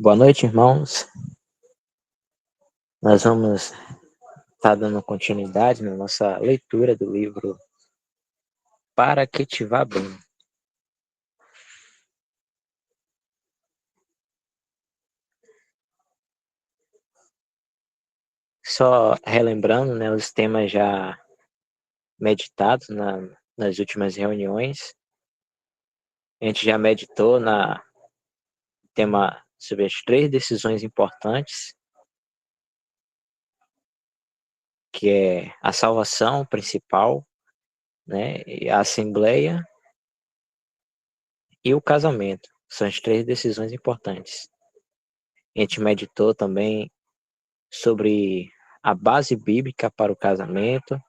Boa noite, irmãos. Nós vamos estar dando continuidade na nossa leitura do livro Para que te vá bem. Só relembrando, né, os temas já meditados nas últimas reuniões. A gente já meditou na tema sobre as 3 decisões importantes, que é a salvação principal, né, e a assembleia e o casamento. São as 3 decisões importantes. A gente meditou também sobre a base bíblica para o casamento.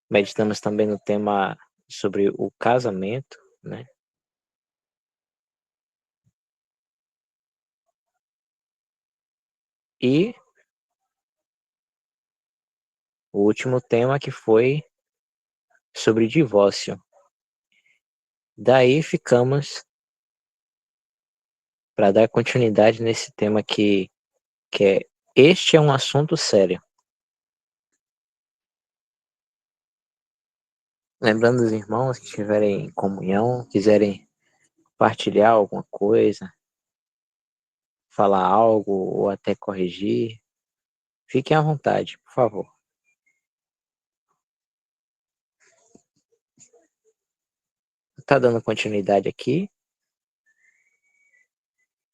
Meditamos também no tema sobre o casamento, né? E o último tema que foi sobre divórcio. Daí ficamos para dar continuidade nesse tema que é este é um assunto sério. Lembrando os irmãos que estiverem em comunhão, quiserem partilhar alguma coisa, falar algo ou até corrigir, fiquem à vontade, por favor. Tá dando continuidade aqui,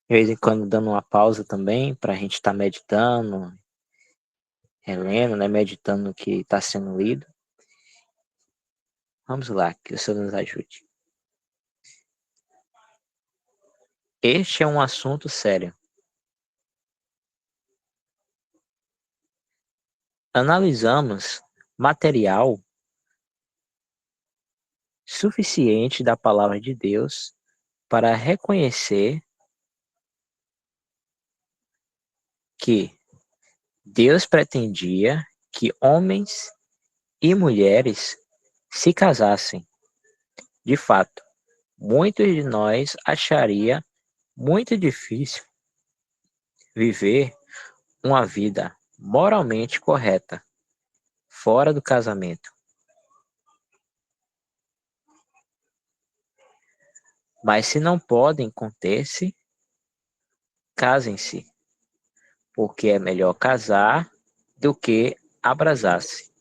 de vez em quando dando uma pausa também para a gente estar meditando, relendo, né, meditando no que está sendo lido. Vamos lá, que o Senhor nos ajude. Este é um assunto sério. Analisamos material suficiente da palavra de Deus para reconhecer que Deus pretendia que homens e mulheres se casassem. De fato, muitos de nós acharia muito difícil viver uma vida moralmente correta fora do casamento. Mas se não podem conter-se, casem-se, porque é melhor casar do que abrasar-se.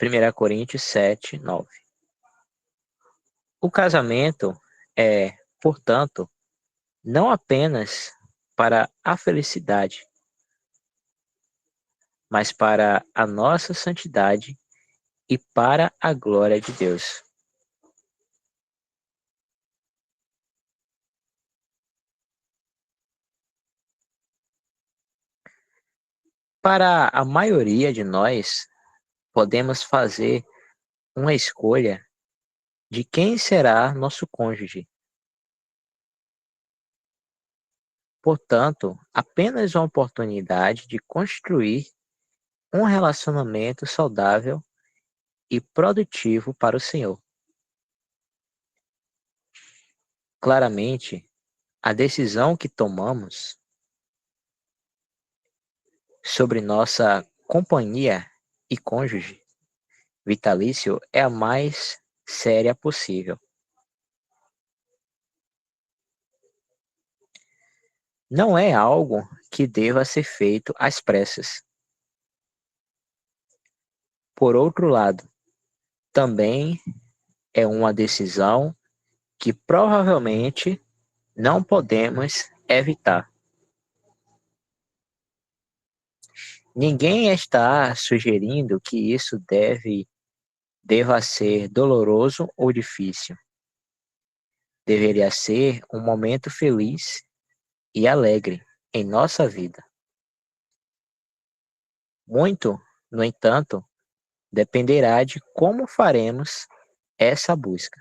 1 Coríntios 7, 9. O casamento é, portanto, não apenas para a felicidade, mas para a nossa santidade e para a glória de Deus. Para a maioria de nós, podemos fazer uma escolha de quem será nosso cônjuge. Portanto, apenas uma oportunidade de construir um relacionamento saudável e produtivo para o Senhor. Claramente, a decisão que tomamos sobre nossa companhia e cônjuge vitalício é a mais séria possível. Não é algo que deva ser feito às pressas. Por outro lado, também é uma decisão que provavelmente não podemos evitar. Ninguém está sugerindo que isso deva ser doloroso ou difícil. Deveria ser um momento feliz e alegre em nossa vida. Muito, no entanto, dependerá de como faremos essa busca.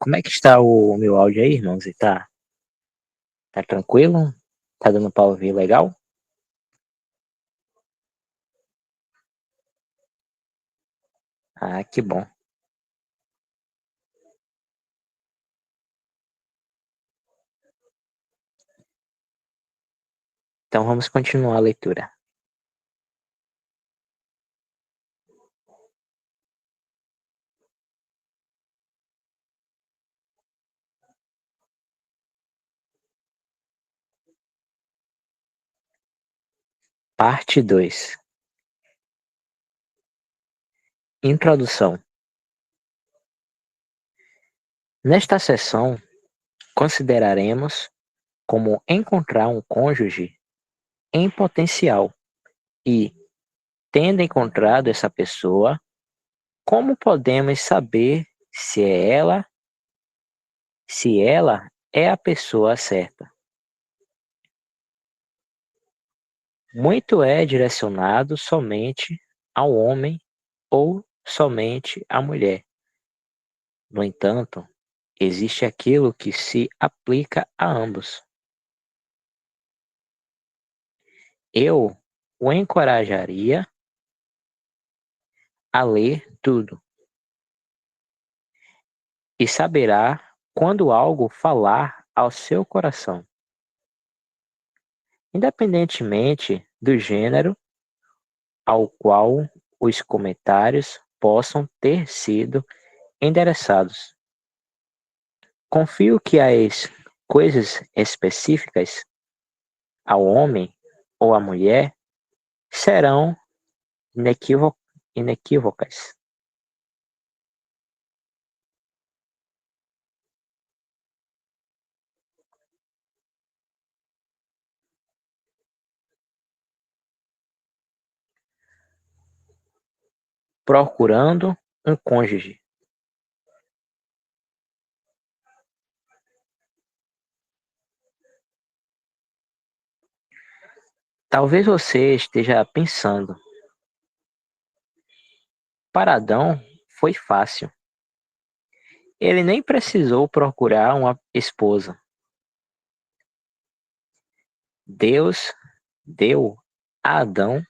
Como é que está o meu áudio aí, irmãos? E tá tranquilo? Tá dando pra ouvir legal? Ah, que bom. Então vamos continuar a leitura. Parte 2. Introdução. Nesta sessão, consideraremos como encontrar um cônjuge em potencial e, tendo encontrado essa pessoa, como podemos saber se ela é a pessoa certa. Muito é direcionado somente ao homem ou somente à mulher. No entanto, existe aquilo que se aplica a ambos. Eu o encorajaria a ler tudo e saberá quando algo falar ao seu coração, independentemente do gênero ao qual os comentários possam ter sido endereçados. Confio que as coisas específicas ao homem ou à mulher serão inequívocas. Procurando um cônjuge. Talvez você esteja pensando, para Adão foi fácil. Ele nem precisou procurar uma esposa. Deus deu a Adão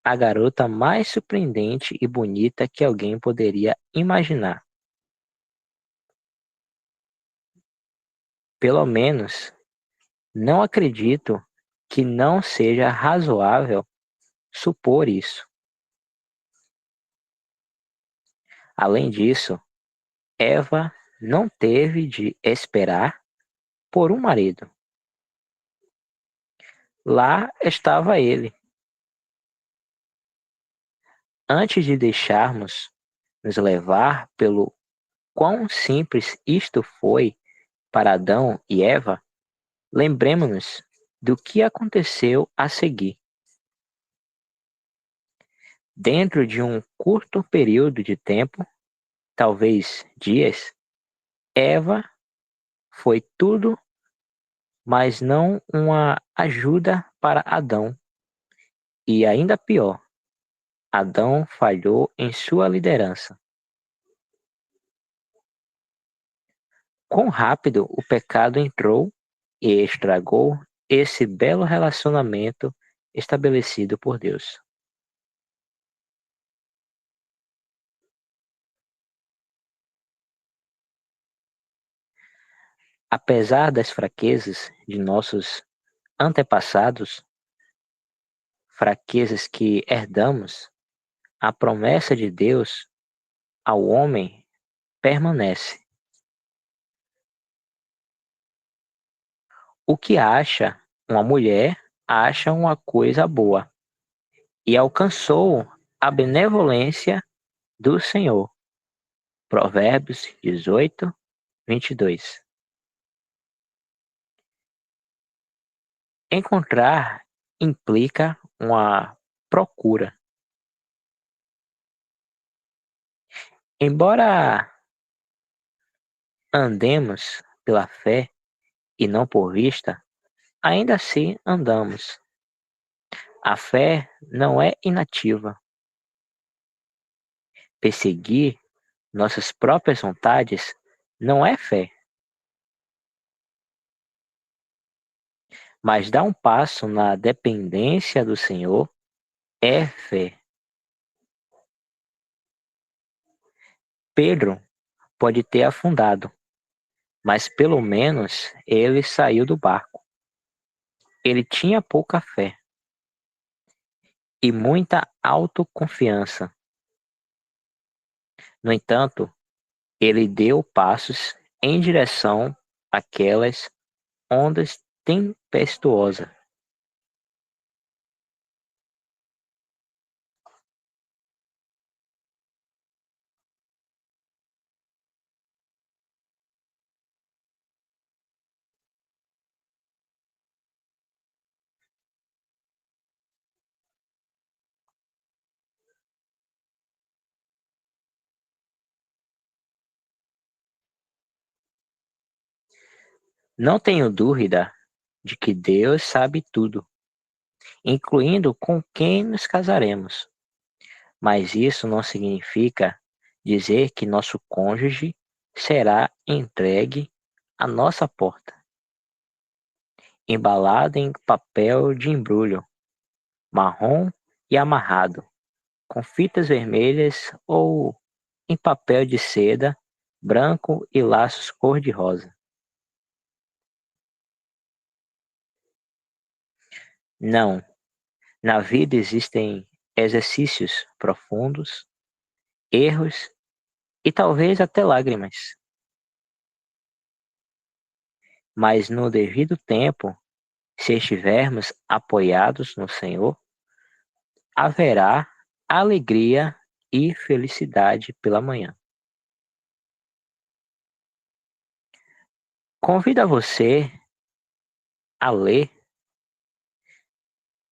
a garota mais surpreendente e bonita que alguém poderia imaginar. Pelo menos, não acredito que não seja razoável supor isso. Além disso, Eva não teve de esperar por um marido. Lá estava ele. Antes de deixarmos nos levar pelo quão simples isto foi para Adão e Eva, lembremos-nos do que aconteceu a seguir. Dentro de um curto período de tempo, talvez dias, Eva foi tudo, mas não uma ajuda para Adão. E ainda pior, Adão falhou em sua liderança. Quão rápido o pecado entrou e estragou esse belo relacionamento estabelecido por Deus. Apesar das fraquezas de nossos antepassados, fraquezas que herdamos, a promessa de Deus ao homem permanece. O que acha uma mulher acha uma coisa boa e alcançou a benevolência do Senhor. Provérbios 18, 22. Encontrar implica uma procura. Embora andemos pela fé e não por vista, ainda assim andamos. A fé não é inativa. Perseguir nossas próprias vontades não é fé, mas dar um passo na dependência do Senhor é fé. Pedro pode ter afundado, mas pelo menos ele saiu do barco. Ele tinha pouca fé e muita autoconfiança. No entanto, ele deu passos em direção àquelas ondas tempestuosas. Não tenho dúvida de que Deus sabe tudo, incluindo com quem nos casaremos. Mas isso não significa dizer que nosso cônjuge será entregue à nossa porta, embalado em papel de embrulho, marrom e amarrado, com fitas vermelhas ou em papel de seda, branco e laços cor-de-rosa. Não, na vida existem exercícios profundos, erros e talvez até lágrimas, mas no devido tempo, se estivermos apoiados no Senhor, haverá alegria e felicidade pela manhã. Convido você a ler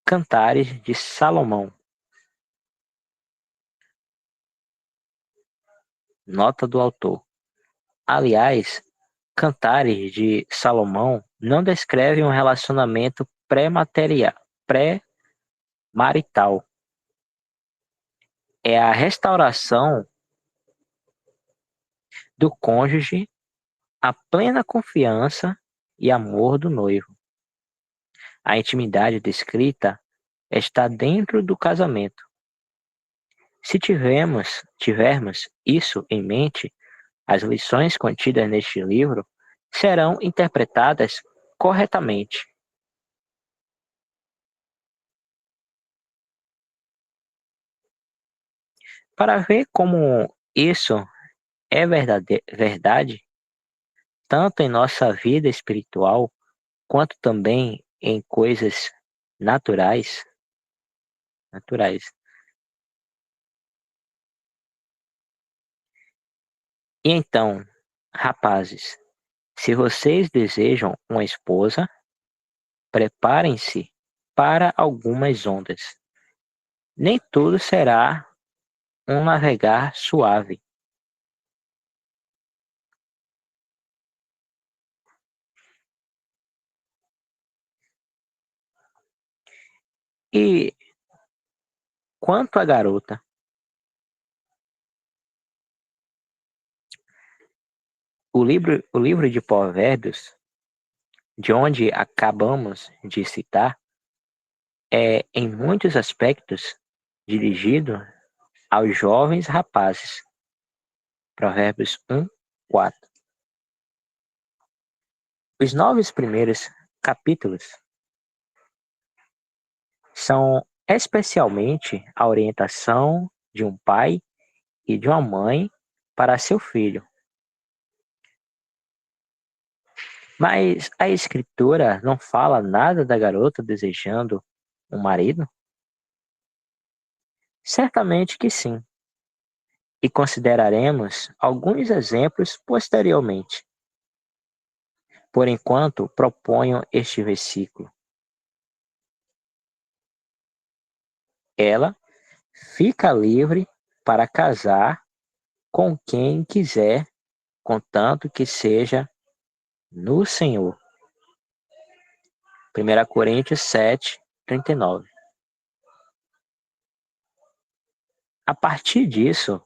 Cantares de Salomão. Nota do autor. Aliás, Cantares de Salomão não descreve um relacionamento pré-marital. É a restauração do cônjuge, a plena confiança e amor do noivo. A intimidade descrita está dentro do casamento. Se tivermos isso em mente, as lições contidas neste livro serão interpretadas corretamente. Para ver como isso é verdade, tanto em nossa vida espiritual, quanto também em coisas naturais, naturais. E então, rapazes, se vocês desejam uma esposa, preparem-se para algumas ondas. Nem tudo será um navegar suave. E quanto à garota, o livro de Provérbios, de onde acabamos de citar, é, em muitos aspectos, dirigido aos jovens rapazes. Provérbios 1:4. Os 9 primeiros capítulos são especialmente a orientação de um pai e de uma mãe para seu filho. Mas a escritura não fala nada da garota desejando um marido? Certamente que sim, e consideraremos alguns exemplos posteriormente. Por enquanto, proponho este versículo. Ela fica livre para casar com quem quiser, contanto que seja no Senhor. 1 Coríntios 7:39. A partir disso,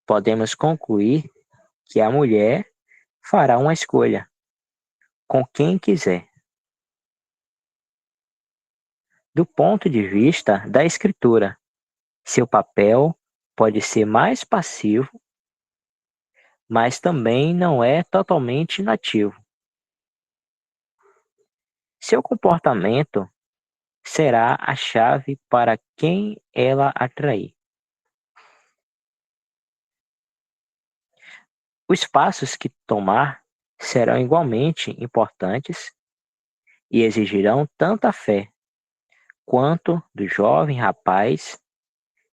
podemos concluir que a mulher fará uma escolha com quem quiser. Do ponto de vista da escritura, seu papel pode ser mais passivo, mas também não é totalmente inativo. Seu comportamento será a chave para quem ela atrair. Os passos que tomar serão igualmente importantes e exigirão tanta fé quanto do jovem rapaz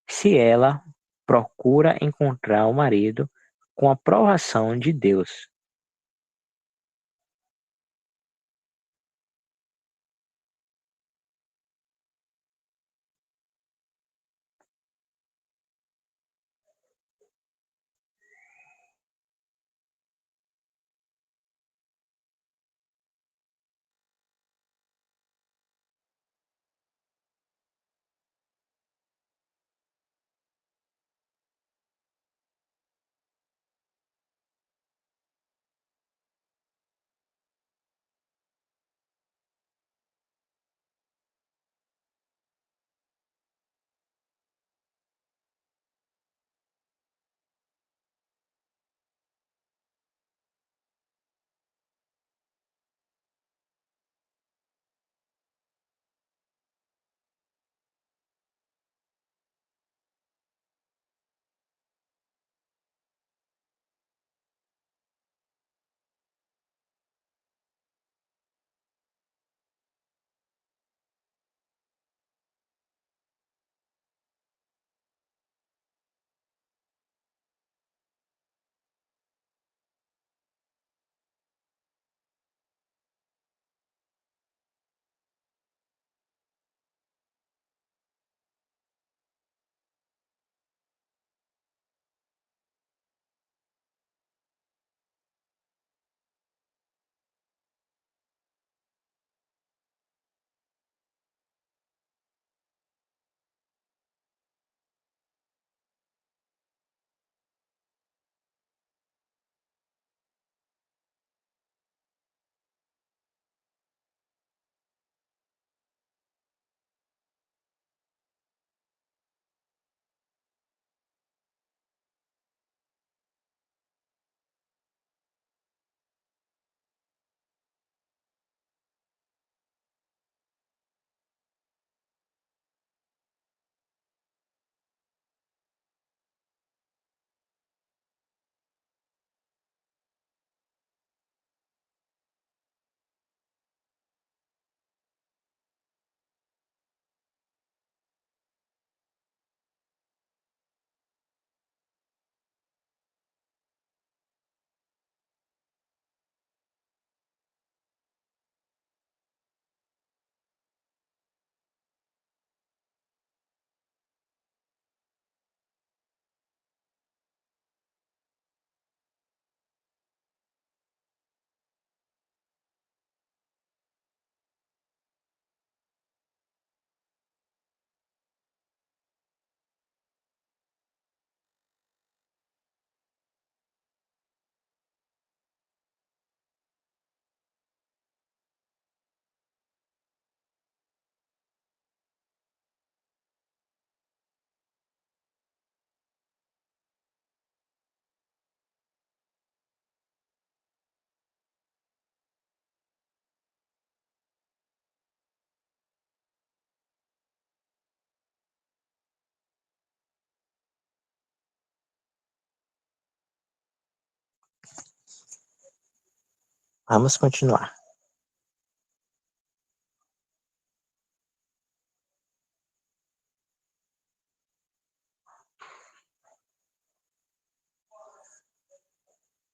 se ela procura encontrar o marido com a aprovação de Deus. Vamos continuar.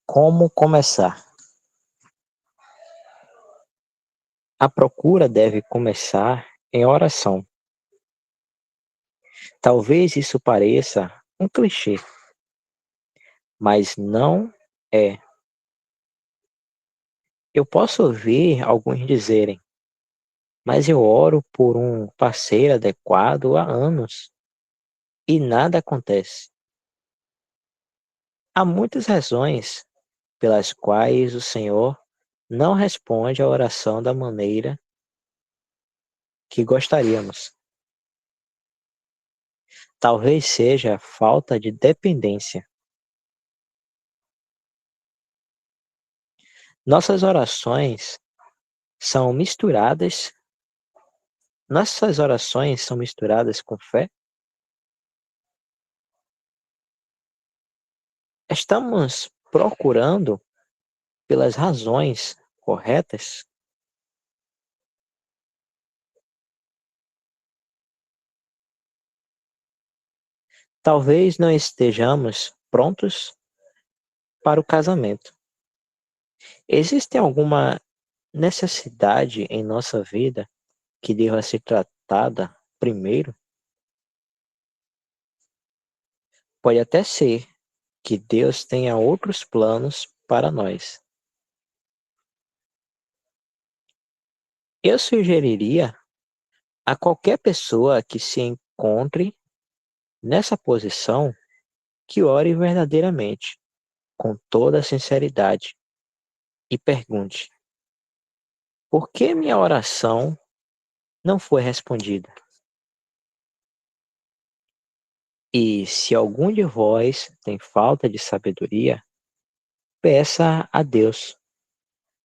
Como começar? A procura deve começar em oração. Talvez isso pareça um clichê, mas não é. Eu posso ouvir alguns dizerem, mas eu oro por um parceiro adequado há anos e nada acontece. Há muitas razões pelas quais o Senhor não responde à oração da maneira que gostaríamos. Talvez seja falta de dependência. Nossas orações são misturadas. Nossas orações são misturadas com fé? Estamos procurando pelas razões corretas? Talvez não estejamos prontos para o casamento. Existe alguma necessidade em nossa vida que deva ser tratada primeiro? Pode até ser que Deus tenha outros planos para nós. Eu sugeriria a qualquer pessoa que se encontre nessa posição que ore verdadeiramente, com toda a sinceridade, e pergunte: por que minha oração não foi respondida? E se algum de vós tem falta de sabedoria, peça a Deus,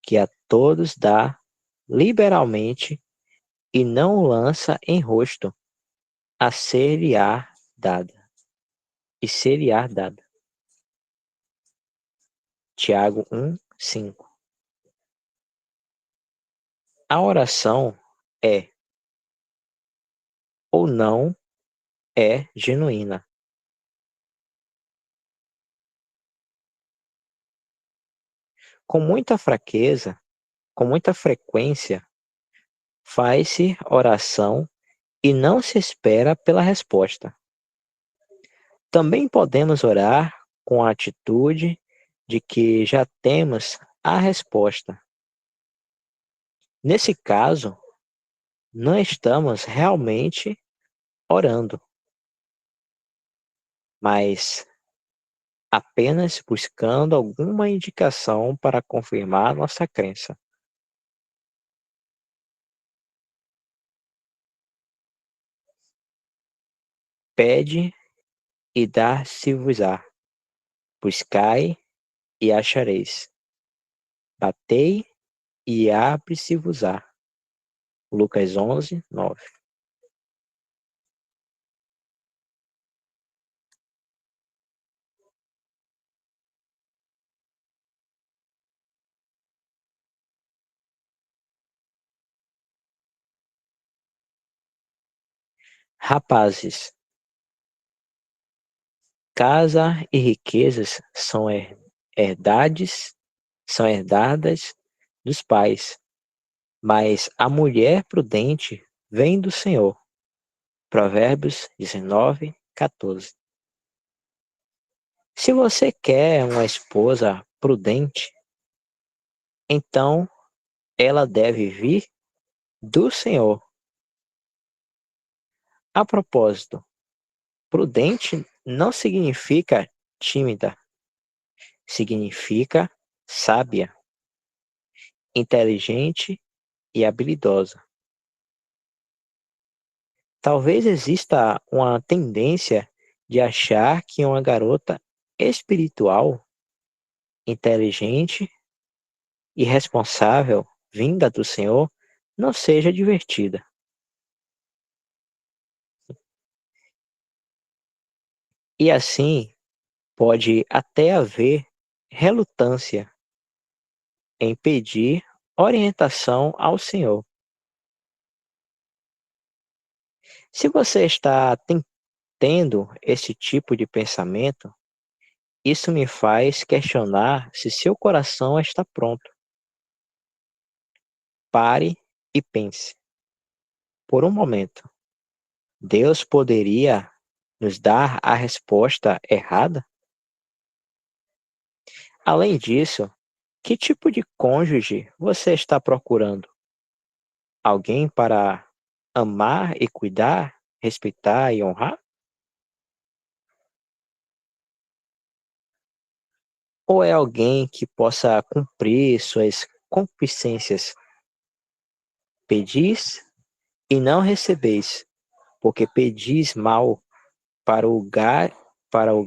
que a todos dá liberalmente e não o lança em rosto, a ser-lhe-á dada. E ser-lhe-á dada. Tiago 1:5. A oração é ou não é genuína. Com muita fraqueza, com muita frequência, faz-se oração e não se espera pela resposta. Também podemos orar com a atitude de que já temos a resposta. Nesse caso, não estamos realmente orando, mas apenas buscando alguma indicação para confirmar nossa crença. Pede e dar-se-vos-á. Buscai e achareis. Batei e abre-se-vos-á. Lucas 11:9. Rapazes, casa e riquezas herdades, são herdadas dos pais, mas a mulher prudente vem do Senhor. Provérbios 19:14. Se você quer uma esposa prudente, então ela deve vir do Senhor. A propósito, prudente não significa tímida, significa sábia, inteligente e habilidosa. Talvez exista uma tendência de achar que uma garota espiritual, inteligente e responsável, vinda do Senhor, não seja divertida. E assim, pode até haver relutância em pedir orientação ao Senhor. Se você está tendo esse tipo de pensamento, isso me faz questionar se seu coração está pronto. Pare e pense. Por um momento, Deus poderia nos dar a resposta errada? Além disso, que tipo de cônjuge você está procurando? Alguém para amar e cuidar, respeitar e honrar? ou é alguém que possa cumprir suas concupiscências? Pedis e não recebeis, porque pedis mal para o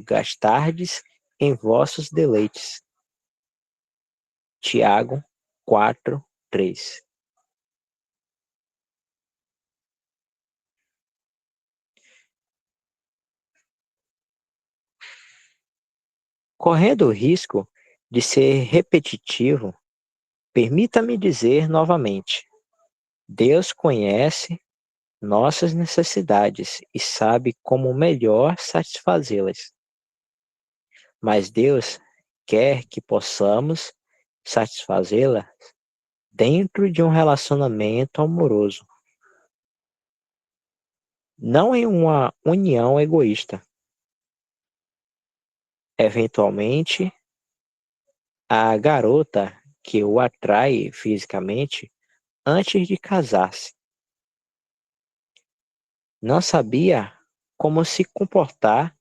gastardes em vossos deleites. Tiago 4:3. Correndo o risco de ser repetitivo, permita-me dizer novamente: Deus conhece nossas necessidades e sabe como melhor satisfazê-las. Mas Deus quer que possamos satisfazê-la dentro de um relacionamento amoroso, não em uma união egoísta. Eventualmente, a garota que o atrai fisicamente antes de casar-se não sabia como se comportar.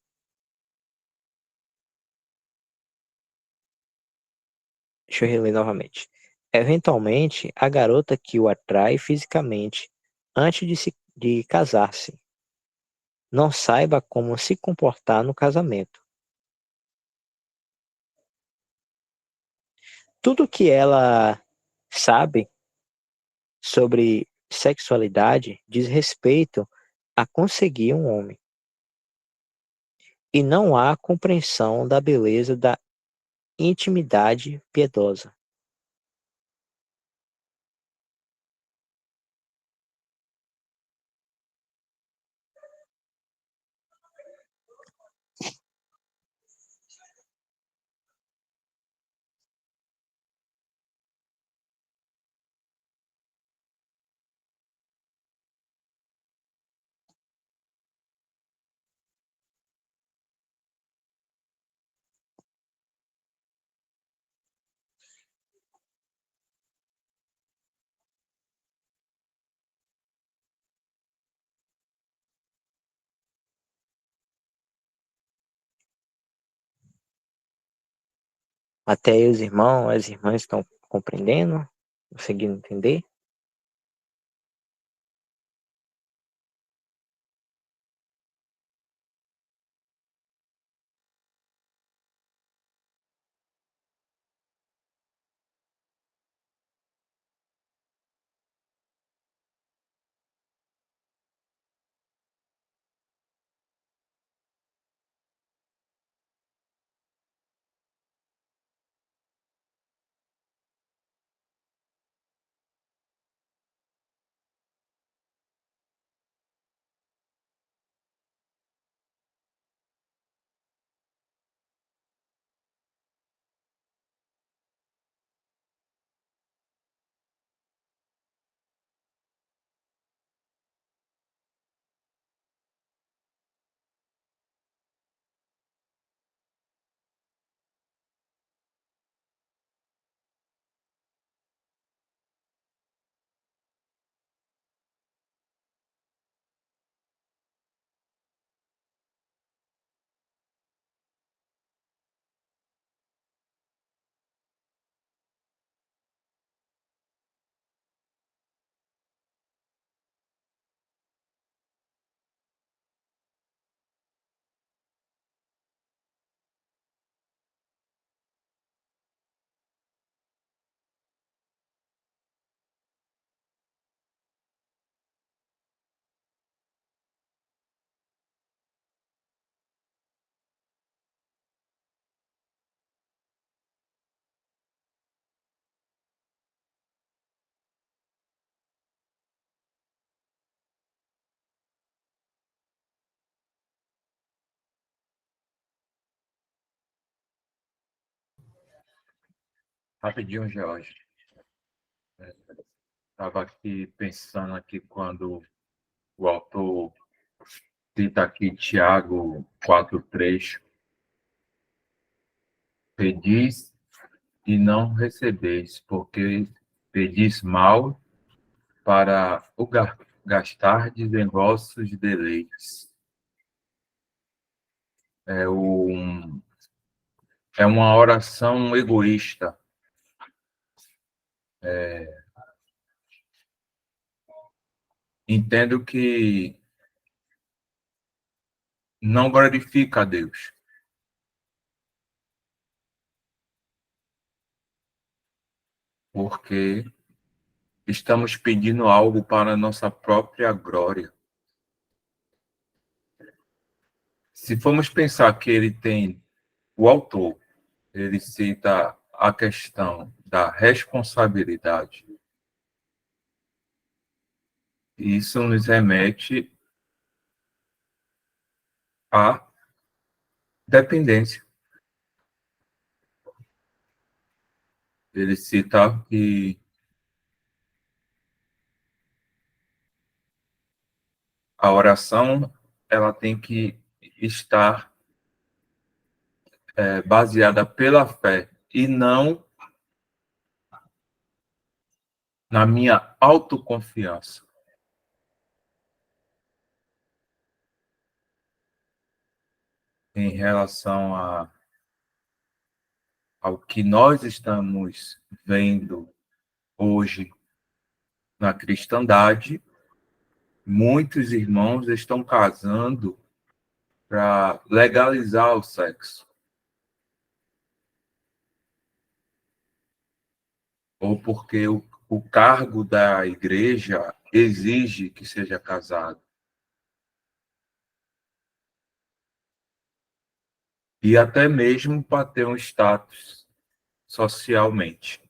Deixa eu reler novamente. Eventualmente, a garota que o atrai fisicamente antes de casar-se não saiba como se comportar no casamento. Tudo que ela sabe sobre sexualidade diz respeito a conseguir um homem. E não há compreensão da beleza da intimidade piedosa. Até aí os irmãos, as irmãs estão compreendendo, conseguindo entender. Rapidinho, Jorge. Estava aqui pensando aqui quando o autor cita aqui Tiago 4:3, pedis e não recebeis, porque pedis mal para o gastardes em vossos deleites. É o é uma oração egoísta. Entendo que não glorifica a Deus, porque estamos pedindo algo para a nossa própria glória. Se formos pensar que ele tem, o autor, ele cita a questão da responsabilidade, e isso nos remete à dependência. Ele cita que a oração ela tem que estar baseada pela fé e não na minha autoconfiança em relação ao que nós estamos vendo hoje na cristandade. Muitos irmãos estão casando para legalizar o sexo, ou porque o cargo da igreja exige que seja casado. E até mesmo para ter um status socialmente.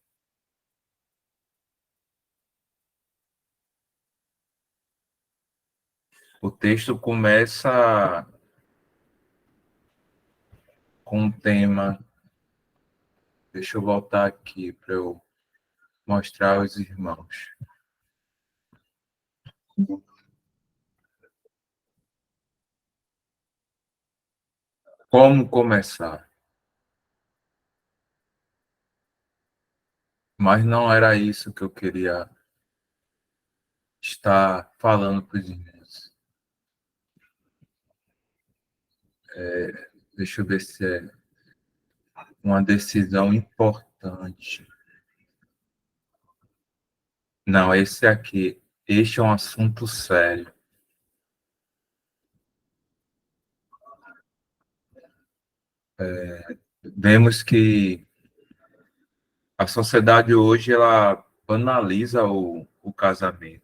O texto começa com um tema. Deixa eu voltar aqui para eu mostrar aos irmãos. Como começar? Mas não era isso que eu queria estar falando para os irmãos. Deixa eu ver se é uma decisão importante. Não, esse aqui. Este é um assunto sério. Vemos que a sociedade hoje ela banaliza o casamento.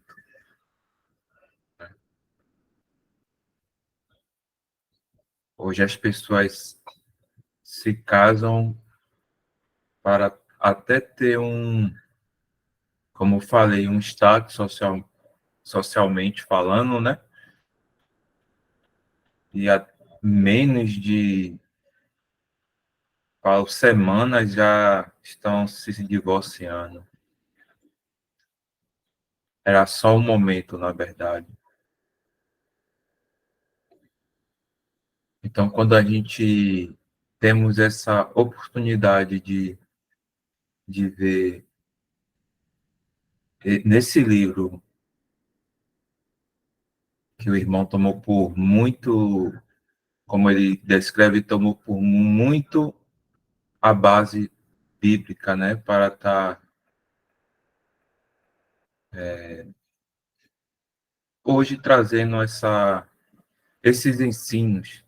Hoje as pessoas se casam para até ter como eu falei, um status socialmente falando, né? E há menos de semanas já estão se divorciando. Era só um momento, na verdade. Então, quando a gente temos essa oportunidade de ver nesse livro que o irmão tomou por muito, como ele descreve, tomou por muito a base bíblica, né, para estar hoje trazendo esses ensinos.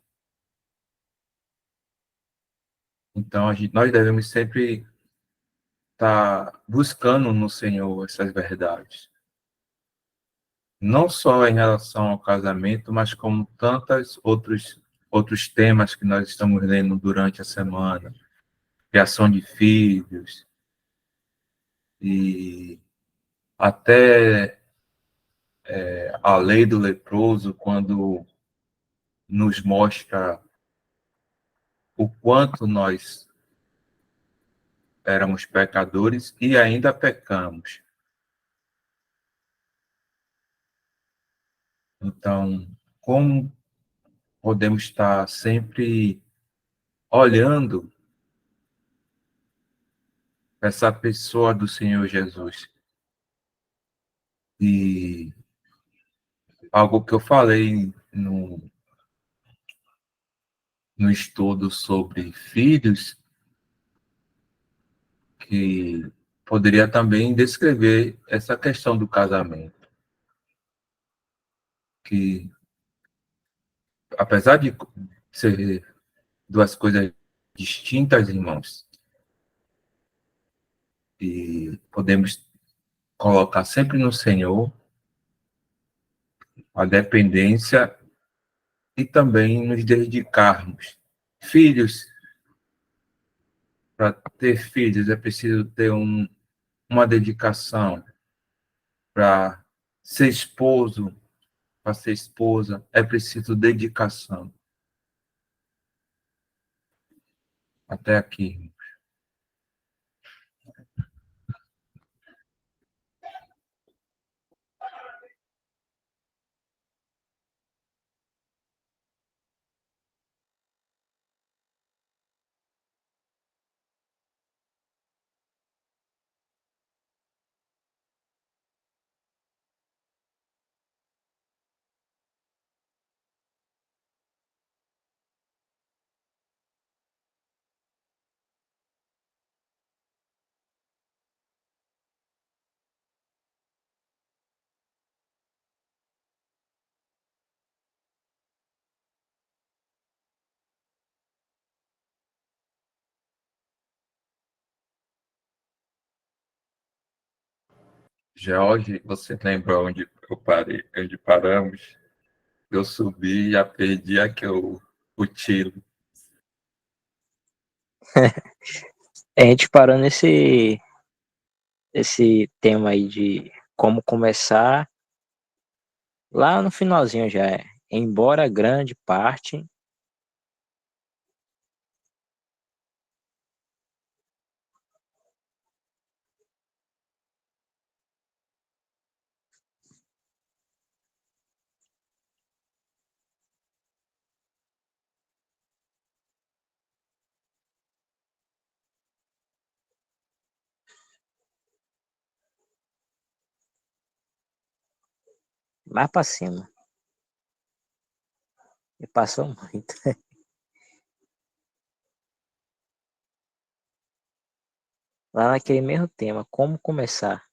Então, nós devemos sempre estar buscando no Senhor essas verdades. Não só em relação ao casamento, mas como tantos outros temas que nós estamos lendo durante a semana. Criação de filhos, e até a lei do leproso, quando nos mostra o quanto nós éramos pecadores e ainda pecamos. Então, como podemos estar sempre olhando essa pessoa do Senhor Jesus? E algo que eu falei no estudo sobre filhos que poderia também descrever essa questão do casamento, que apesar de ser duas coisas distintas, irmãos, e podemos colocar sempre no Senhor a dependência e também nos dedicarmos. Filhos, para ter filhos é preciso ter uma dedicação. Para ser esposo, para ser esposa, é preciso dedicação. Até aqui. George, você lembra onde eu parei, onde paramos? Eu subi e já perdi aqui o tiro. A gente parou esse tema aí de como começar lá no finalzinho já é. Embora grande parte, mais pra cima. E passou muito. Lá naquele mesmo tema, como começar.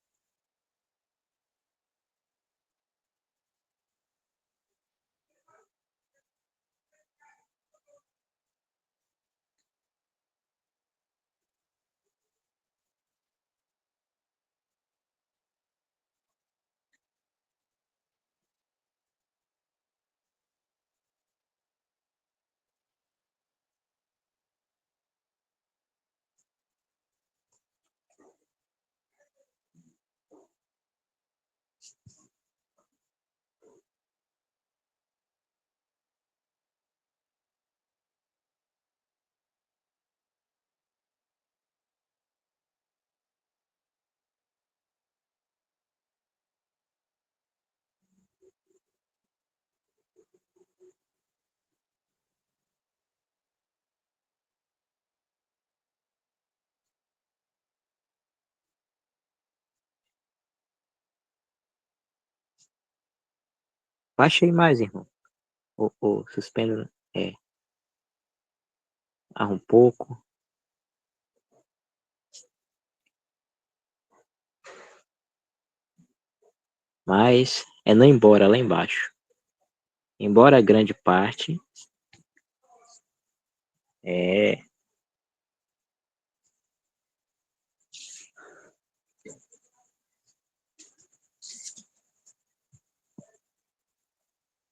Baixei mais, irmão. O suspendo, um pouco. Mas é não embora lá embaixo. Embora grande parte, é,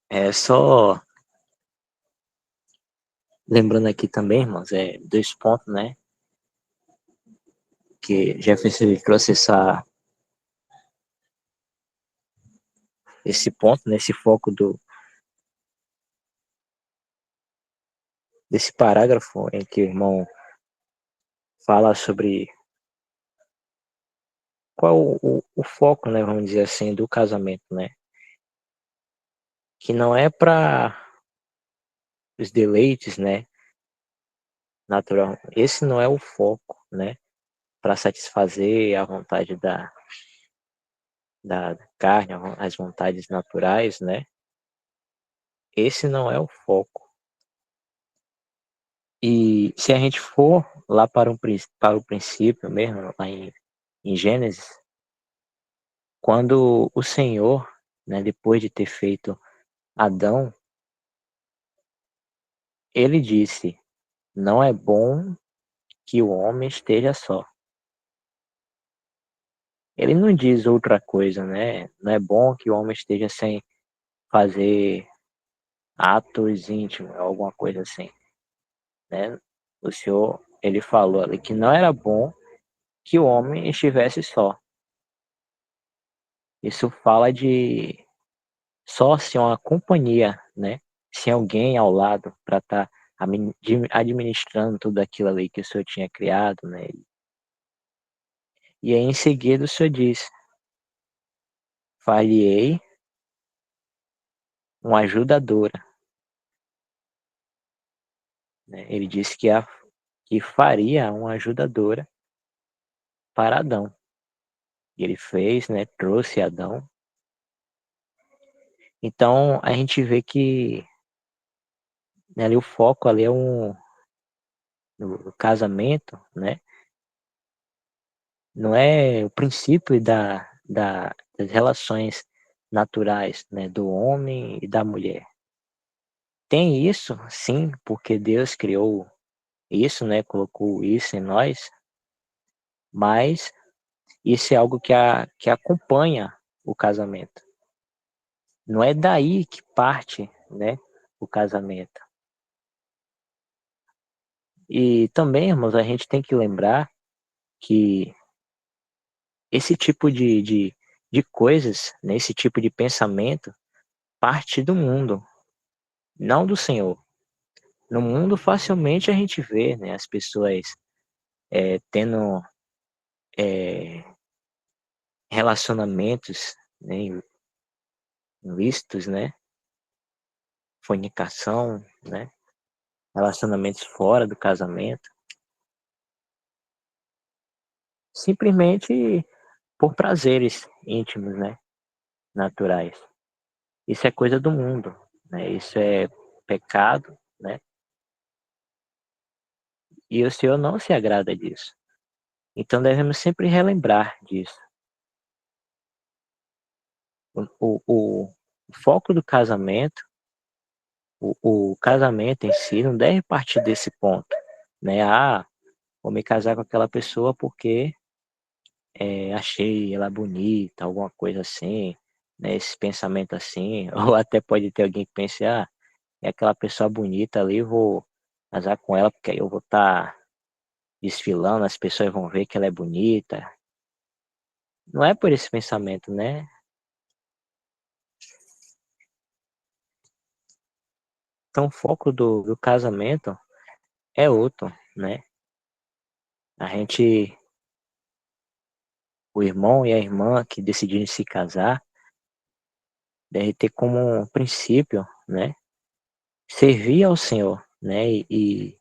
é só lembrando aqui também, irmãos, dois pontos, né? Que Jefferson trouxe esse ponto, nesse foco desse parágrafo em que o irmão fala sobre qual o foco, né, vamos dizer assim, do casamento, né? Que não é para os deleites, né, natural. Esse não é o foco, né, para satisfazer a vontade da carne, as vontades naturais, né? Esse não é o foco. E se a gente for lá para o princípio mesmo, lá em Gênesis, quando o Senhor, né, depois de ter feito Adão, ele disse: "Não é bom que o homem esteja só". Ele não diz outra coisa, né, não é bom que o homem esteja sem fazer atos íntimos, alguma coisa assim, né. O Senhor, ele falou ali que não era bom que o homem estivesse só. Isso fala de só se uma companhia, né, se alguém ao lado para estar administrando tudo aquilo ali que o Senhor tinha criado, né. E aí em seguida o Senhor diz: "Far-lhe-ei uma ajudadora", né. Ele disse que faria uma ajudadora para Adão. E ele fez, né, trouxe Adão. Então a gente vê que, né, ali o foco ali é no casamento, né, não é o princípio das relações naturais, né, do homem e da mulher. Tem isso, sim, porque Deus criou isso, né, colocou isso em nós, mas isso é algo que acompanha o casamento. Não é daí que parte, né, o casamento. E também, irmãos, a gente tem que lembrar que esse tipo de coisas, né, esse tipo de pensamento parte do mundo, não do Senhor. No mundo facilmente a gente vê, né, as pessoas, tendo, eh, relacionamentos, né, ilícitos, né, fornicação, né, relacionamentos fora do casamento, simplesmente por prazeres íntimos, né, naturais. Isso é coisa do mundo, né, isso é pecado, né, e o Senhor não se agrada disso. Então devemos sempre relembrar disso. O foco do casamento, o casamento em si não deve partir desse ponto, né, "Ah, vou me casar com aquela pessoa porque, achei ela bonita", alguma coisa assim, né, esse pensamento assim, ou até pode ter alguém que pense: "Ah, é aquela pessoa bonita ali, vou casar com ela porque aí eu vou estar desfilando, as pessoas vão ver que ela é bonita". Não é por esse pensamento, né. Então o foco do casamento é outro, né. A gente O irmão e a irmã que decidirem se casar, deve ter como princípio, né, servir ao Senhor, né, e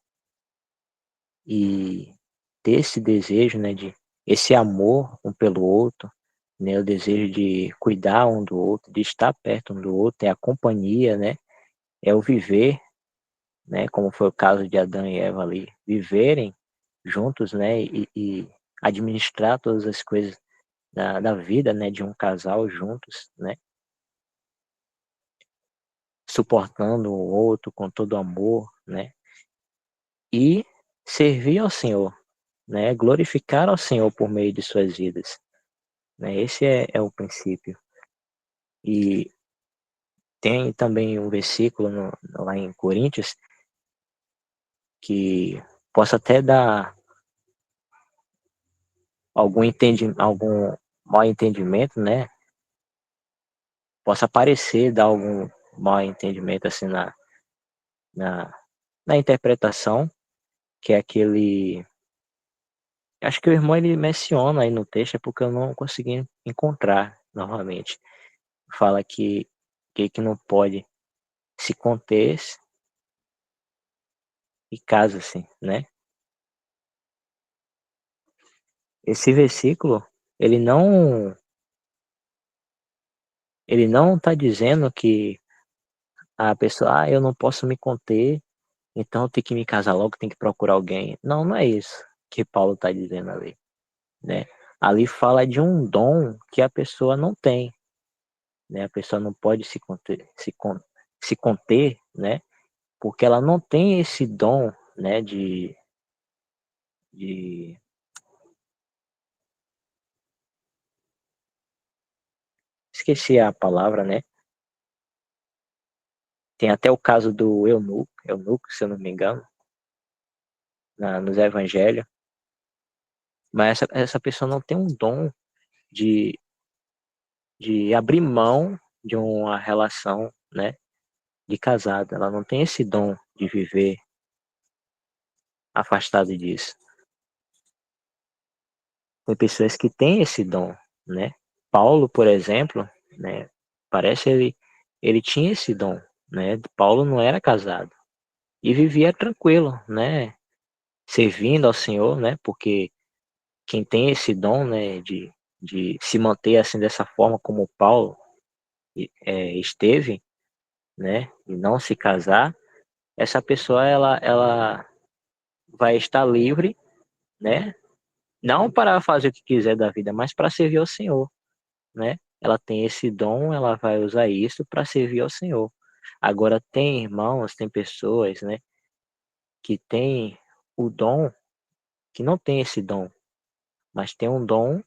ter esse desejo, né, de esse amor um pelo outro, né, o desejo de cuidar um do outro, de estar perto um do outro, é a companhia, né, é o viver, né, como foi o caso de Adão e Eva ali, viverem juntos, né, e administrar todas as coisas da vida, né, de um casal juntos, né, suportando o outro com todo amor, né, e servir ao Senhor, né, glorificar ao Senhor por meio de suas vidas, né, esse é o princípio. E tem também um versículo lá em Coríntios que possa até dar algum mal entendimento, né, possa parecer dar algum mal entendimento, assim, na na interpretação, que é aquele, acho que o irmão ele menciona aí no texto, é porque eu não consegui encontrar novamente. Fala que não pode se conter e casa-se, né. Esse versículo, ele não ele não está dizendo que a pessoa: "Ah, eu não posso me conter então eu tenho que me casar logo, tenho que procurar alguém. Não, não é isso que Paulo está dizendo ali, né? Ali fala de um dom que a pessoa não tem, né? A pessoa não pode se conter, né? Porque ela não tem esse dom, né? De esqueci a palavra, né? Tem até o caso do eunuco, se eu não me engano, nos evangelhos. Mas essa pessoa não tem um dom de, de abrir mão de uma relação, né? De casado. Ela não tem esse dom de viver afastado disso. Tem pessoas que têm esse dom, né? Paulo, por exemplo, né? Parece ele tinha esse dom, né? Paulo não era casado e vivia tranquilo, né? Servindo ao Senhor, né? Porque quem tem esse dom, né? De se manter assim dessa forma como Paulo esteve, né? E não se casar, essa pessoa ela vai estar livre, né? Não para fazer o que quiser da vida, mas para servir ao Senhor, né? Ela tem esse dom, ela vai usar isso para servir ao Senhor. Agora tem irmãos, tem pessoas, né, que tem o dom, que não tem esse dom, mas tem um dom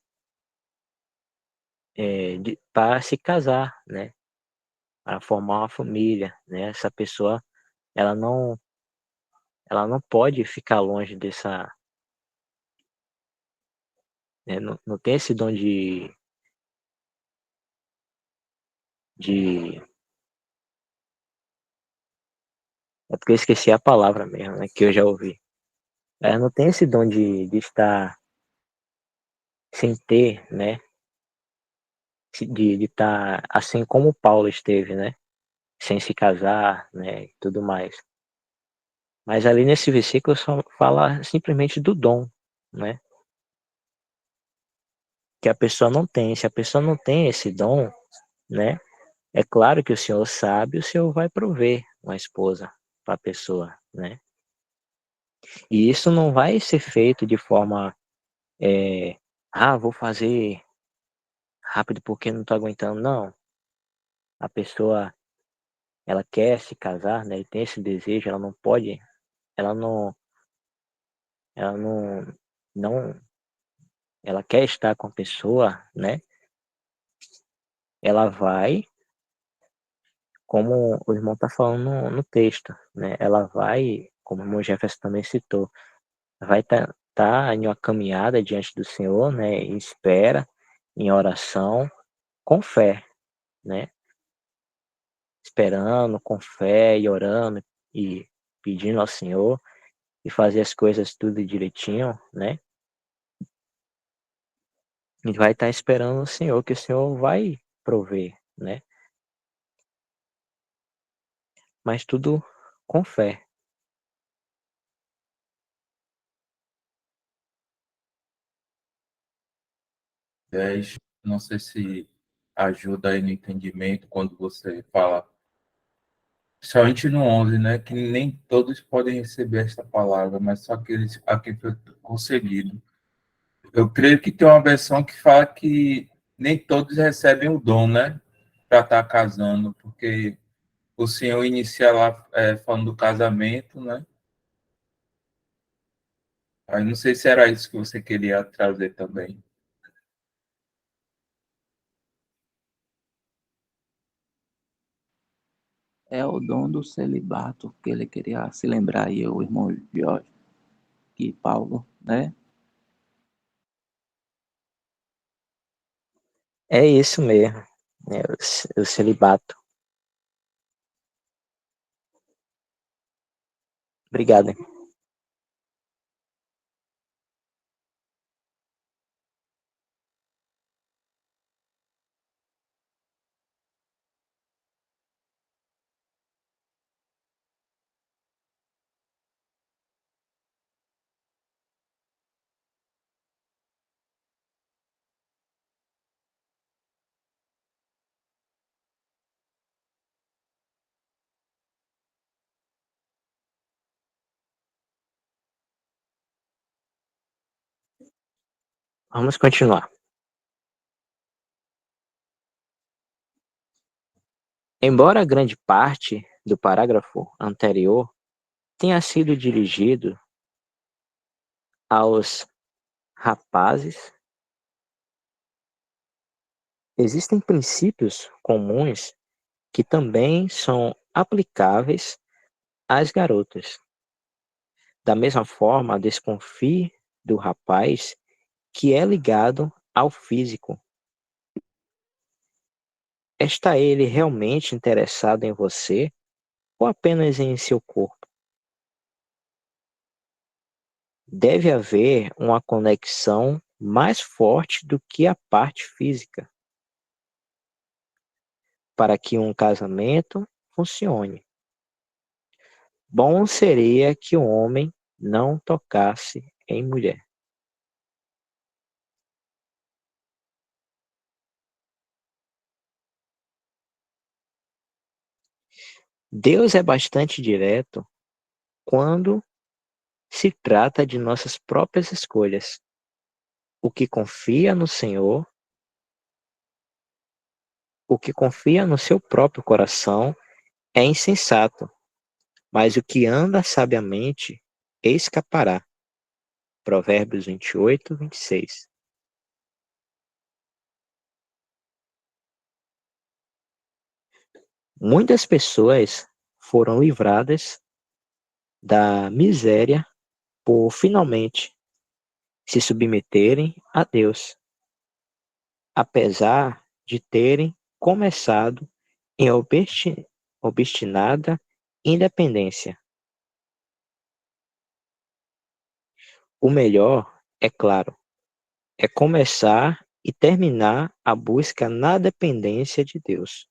para se casar, né, para formar uma família, né? Essa pessoa, ela não, ela não pode ficar longe dessa, né, não tem esse dom de, é porque eu esqueci a palavra mesmo, né, que eu já ouvi. Ela não tem esse dom de estar sem ter, né, de estar assim como Paulo esteve, né, sem se casar, né, e tudo mais. Mas ali nesse versículo só fala simplesmente do dom, né, que a pessoa não tem. Se a pessoa não tem esse dom, né, é claro que o Senhor sabe, o Senhor vai prover uma esposa para a pessoa, né. E isso não vai ser feito de forma, vou fazer rápido porque não tô aguentando. Não, a pessoa, ela quer se casar, né, e tem esse desejo, ela não, ela não, ela quer estar com a pessoa, né? Ela vai, como o irmão tá falando no texto, né? Ela vai, como o irmão Jefferson também citou, vai tá em uma caminhada diante do Senhor, né? Em espera, em oração, com fé, né? Esperando, com fé e orando e pedindo ao Senhor e fazer as coisas tudo direitinho, né? E vai estar esperando o Senhor, que o Senhor vai prover, né? Mas tudo com fé. 10, não sei se ajuda aí no entendimento quando você fala, principalmente no 11, né, que nem todos podem receber esta palavra, mas só aqueles a quem foi concedido. Eu creio que tem uma versão que fala que nem todos recebem o dom, né, para estar casando, porque o Senhor inicia lá falando do casamento, né? Aí não sei se era isso que você queria trazer também. É o dom do celibato que ele queria se lembrar aí, o irmão Jorge, que Paulo, né? É isso mesmo, né? O celibato. Obrigado. Vamos continuar. Embora grande parte do parágrafo anterior tenha sido dirigido aos rapazes, existem princípios comuns que também são aplicáveis às garotas. Da mesma forma, desconfie do rapaz que é ligado ao físico. Está ele realmente interessado em você ou apenas em seu corpo? Deve haver uma conexão mais forte do que a parte física para que um casamento funcione. Bom seria que o homem não tocasse em mulher. Deus é bastante direto quando se trata de nossas próprias escolhas. O que confia no Senhor, o que confia no seu próprio coração é insensato, mas o que anda sabiamente escapará. Provérbios 28, 26. Muitas pessoas foram livradas da miséria por finalmente se submeterem a Deus, apesar de terem começado em obstinada independência. O melhor, é claro, é começar e terminar a busca na dependência de Deus.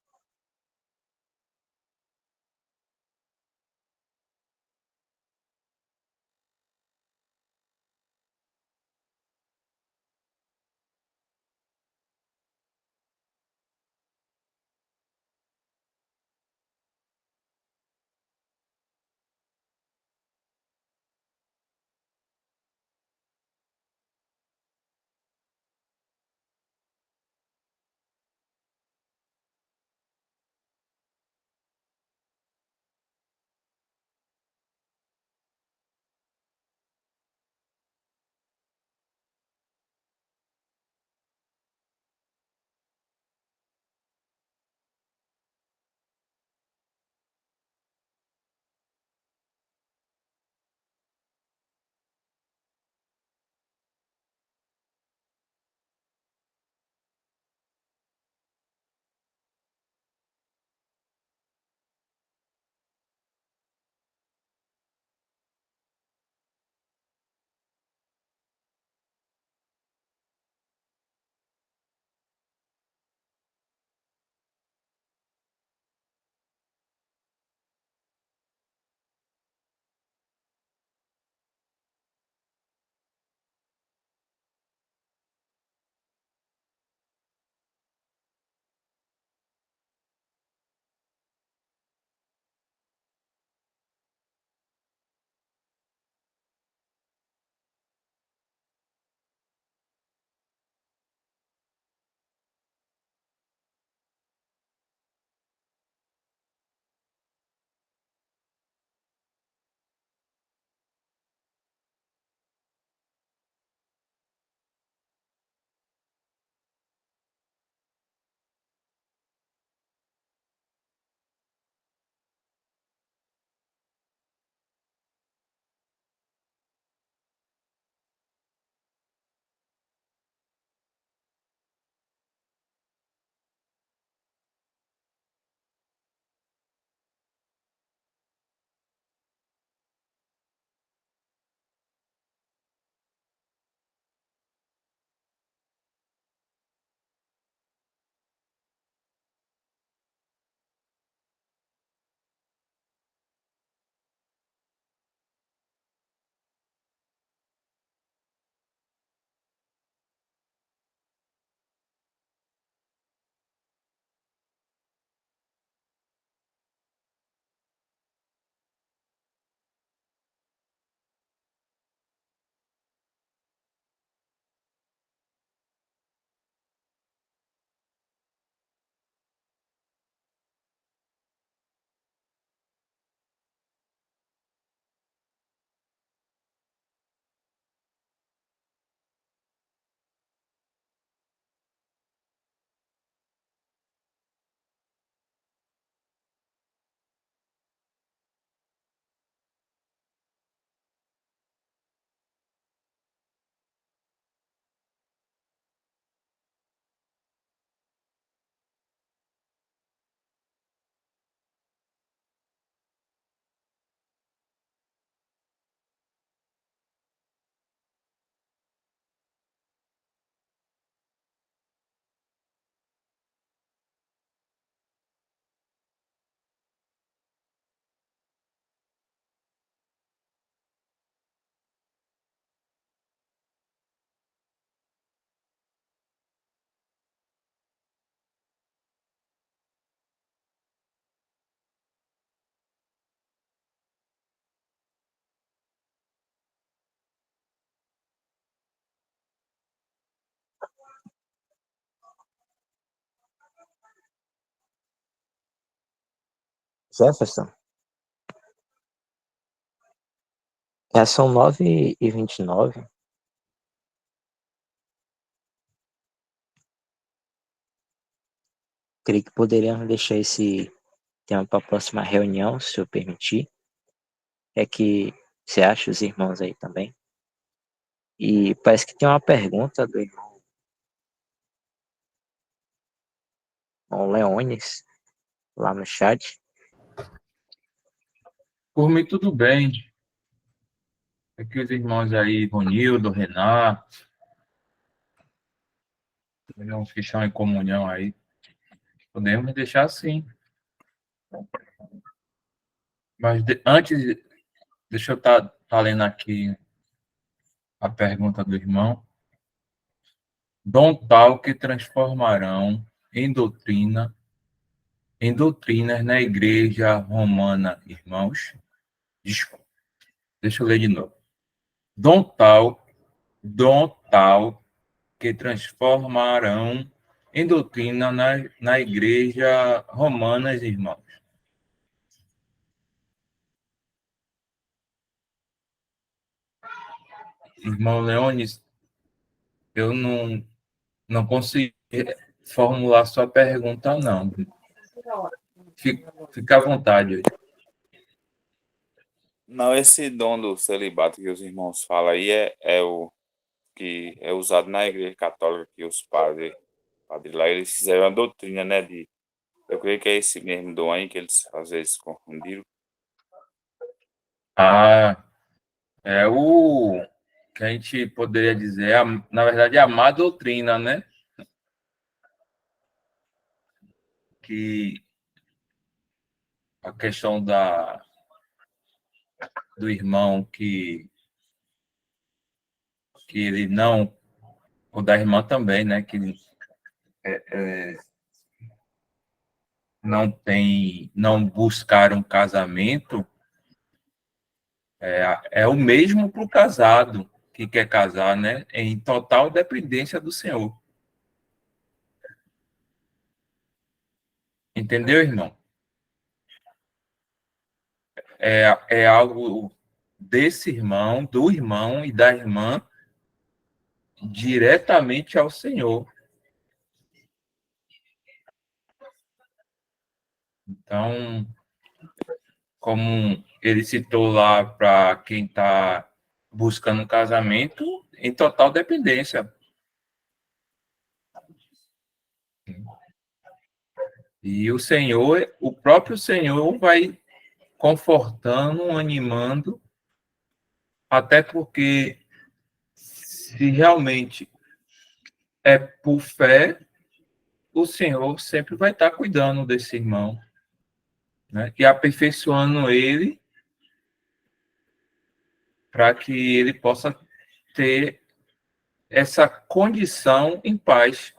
Jefferson, já são 9h29. Creio que poderíamos deixar esse tema para a próxima reunião, se eu permitir. É que você acha os irmãos aí também? E parece que tem uma pergunta do irmão Leones lá no chat. Por mim, tudo bem. Aqui os irmãos aí, Ronildo, Renato, irmãos que estão em comunhão aí. Podemos deixar assim. Mas antes, deixa eu tá lendo aqui a pergunta do irmão. Dom tal que transformarão em doutrinas na igreja romana, irmãos. Desculpa, deixa eu ler de novo. Dom tal que transformarão em doutrina na igreja romana, irmãos. Irmão Leones, eu não consegui formular sua pergunta, não. Fica à vontade. Não, esse dom do celibato que os irmãos falam aí é o que é usado na Igreja Católica, que os padres lá, eles fizeram a doutrina, né, eu creio que é esse mesmo dom aí que eles às vezes confundiram. Ah, é o que a gente poderia dizer, na verdade, é a má doutrina, né? Que a questão do irmão que ele não, ou da irmã também, né? Que não buscaram casamento, é o mesmo para o casado que quer casar, né? Em total dependência do Senhor. Entendeu, irmão? É algo desse irmão, do irmão e da irmã diretamente ao Senhor. Então, como ele citou lá para quem está buscando um casamento, em total dependência. E o Senhor, o próprio Senhor vai confortando, animando, até porque se realmente é por fé, o Senhor sempre vai estar cuidando desse irmão, né? E aperfeiçoando ele para que ele possa ter essa condição em paz,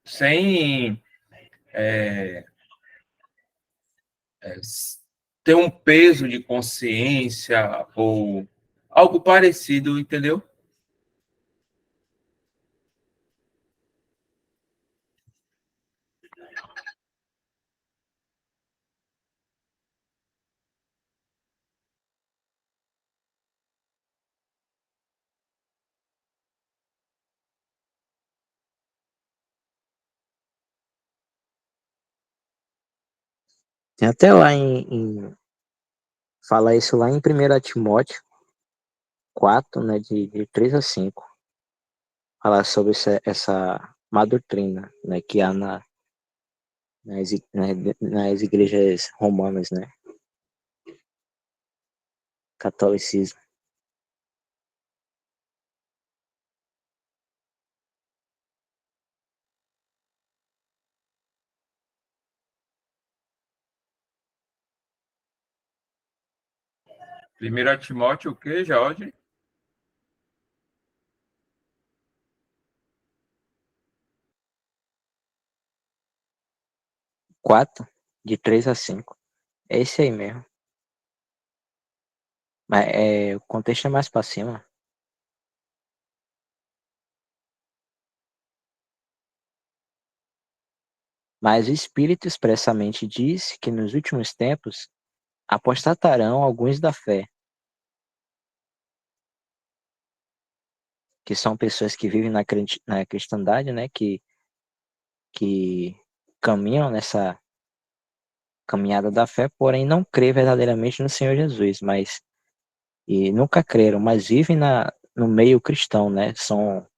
sem ter um peso de consciência ou algo parecido, entendeu? Tem até lá fala isso lá em 1 Timóteo 4, né, de 3 a 5. Falar sobre essa má doutrina, né, que há nas igrejas romanas, né? Catolicismo. Primeiro Timóteo, o quê, Jorge? 4, de 3 a 5. É esse aí mesmo. Mas o contexto é mais pra cima. Mas o Espírito expressamente diz que nos últimos tempos apostatarão alguns da fé, que são pessoas que vivem na cristandade, né, que caminham nessa caminhada da fé, porém não crê verdadeiramente no Senhor Jesus, e nunca creram, mas vivem no meio cristão, né? São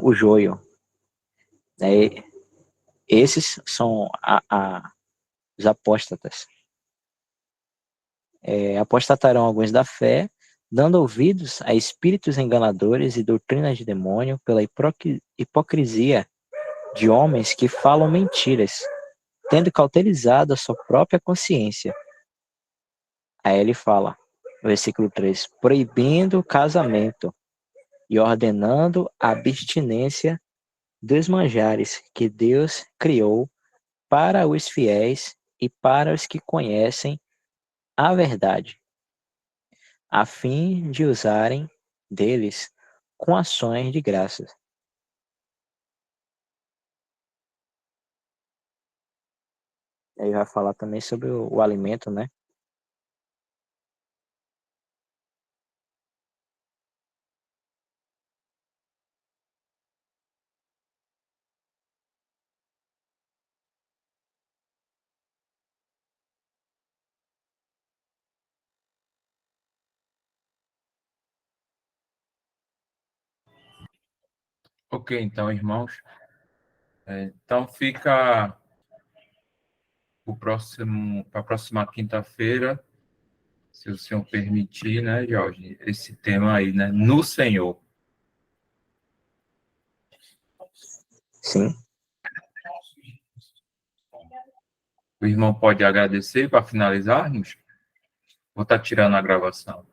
o joio, né? Esses são os apóstatas. Apostatarão alguns da fé, dando ouvidos a espíritos enganadores e doutrinas de demônio pela hipocrisia de homens que falam mentiras, tendo cauterizado a sua própria consciência. Aí ele fala, no versículo 3, proibindo o casamento e ordenando a abstinência dos manjares que Deus criou para os fiéis e para os que conhecem a verdade, a fim de usarem deles com ações de graças. Ele vai falar também sobre o alimento, né? Ok, então, irmãos. Então, fica para a próxima quinta-feira, se o senhor permitir, né, Jorge, esse tema aí, né, no Senhor. Sim. O irmão pode agradecer para finalizarmos? Vou estar tirando a gravação.